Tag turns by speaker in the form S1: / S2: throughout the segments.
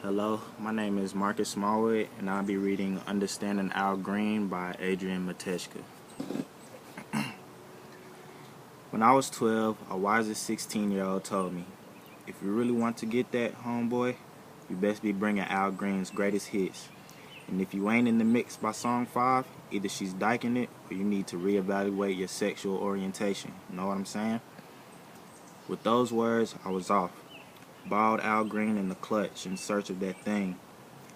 S1: Hello, my name is Marcus Smallwood, and I'll be reading Understanding Al Green by Adrian Matejka. When I was 12, a wiser 16-year-old told me, if you really want to get that, homeboy, you best be bringing Al Green's greatest hits. And if you ain't in the mix by song 5, either she's dyking it or you need to reevaluate your sexual orientation. Know what I'm saying? With those words, I was off. Bald Al Green in the clutch in search of that thing.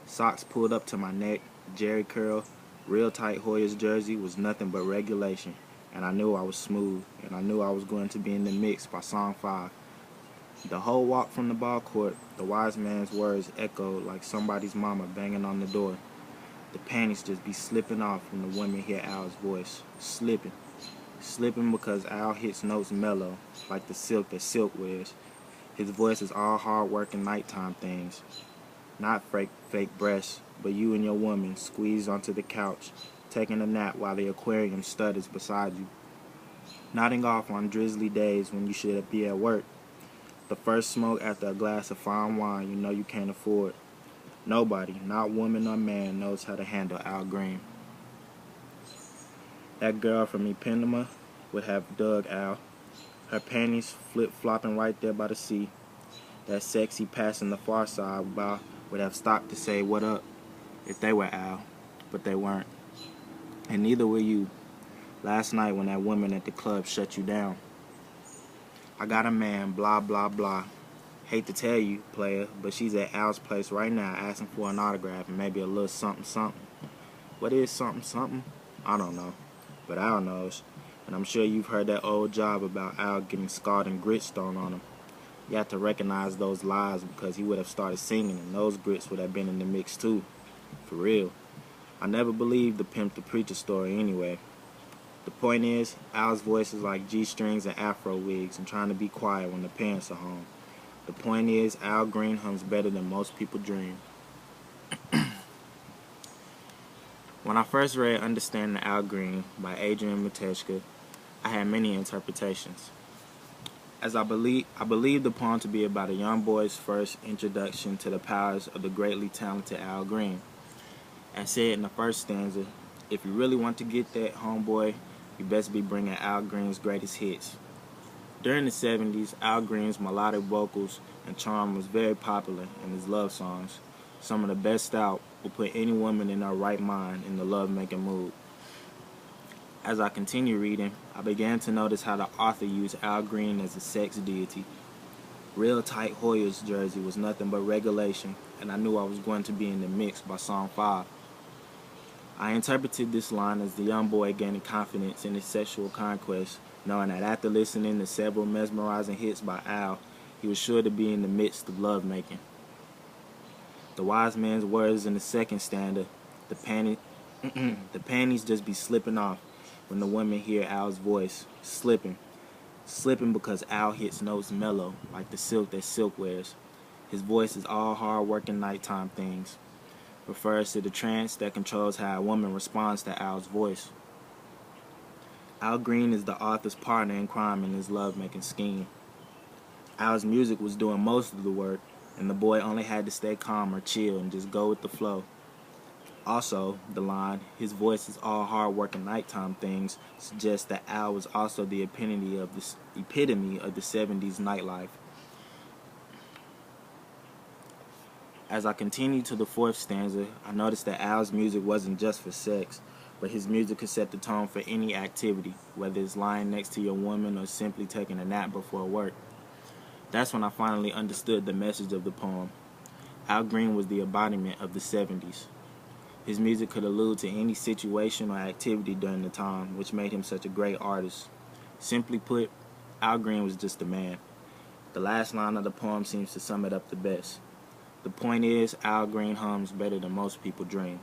S1: Socks pulled up to my neck, jerry curl, real tight Hoyas jersey was nothing but regulation. And I knew I was smooth, and I knew I was going to be in the mix by song 5. The whole walk from the ball court, the wise man's words echoed like somebody's mama banging on the door. The panties just be slipping off when the women hear Al's voice. Slipping. Slipping because Al hits notes mellow, like the silk that silk wears. His voice is all hard work and nighttime things. Not fake breasts, but you and your woman squeezed onto the couch, taking a nap while the aquarium stutters beside you. Nodding off on drizzly days when you should be at work. The first smoke after a glass of fine wine you know you can't afford. Nobody, not woman or man, knows how to handle Al Green. That girl from Ipanema would have dug Al. Her panties flip-flopping right there by the sea. That sexy passing the far side by would have stopped to say what up if they were Al, but they weren't. And neither were you. Last night when that woman at the club shut you down. I got a man, blah, blah, blah. Hate to tell you, player, but she's at Al's place right now asking for an autograph and maybe a little something, something. What is something, something? I don't know, but Al knows. And I'm sure you've heard that old job about Al getting scarred and grits thrown on him. You have to recognize those lies because he would have started singing and those grits would have been in the mix too. For real. I never believed the pimp the preacher story anyway. The point is, Al's voice is like G-strings and afro wigs and trying to be quiet when the parents are home. The point is, Al Green hums better than most people dream. When I first read Understanding Al Green by Adrian Matejka, I had many interpretations. As I believed the poem to be about a young boy's first introduction to the powers of the greatly talented Al Green. As said in the first stanza, if you really want to get that, homeboy, you best be bringing Al Green's greatest hits. During the 70s, Al Green's melodic vocals and charm was very popular in his love songs. Some of the best out will put any woman in her right mind in the love-making mood. As I continued reading, I began to notice how the author used Al Green as a sex deity. Real tight Hoyas jersey was nothing but regulation, and I knew I was going to be in the mix by song 5. I interpreted this line as the young boy gaining confidence in his sexual conquest, knowing that after listening to several mesmerizing hits by Al, he was sure to be in the midst of lovemaking. The wise man's words in the second stanza, the panties just be slipping off when the women hear Al's voice, slipping because Al hits notes mellow, like the silk that silk wears. His voice is all hard-working nighttime things. Refers to the trance that controls how a woman responds to Al's voice. Al Green is the author's partner in crime in his love-making scheme. Al's music was doing most of the work, and the boy only had to stay calm or chill and just go with the flow. Also, the line, his voice is all hard-working nighttime things, suggests that Al was also the epitome of the 70s nightlife. As I continued to the fourth stanza, I noticed that Al's music wasn't just for sex, but his music could set the tone for any activity, whether it's lying next to your woman or simply taking a nap before work. That's when I finally understood the message of the poem. Al Green was the embodiment of the 70s. His music could allude to any situation or activity during the time, which made him such a great artist. Simply put, Al Green was just a man. The last line of the poem seems to sum it up the best. The point is, Al Green hums better than most people dream.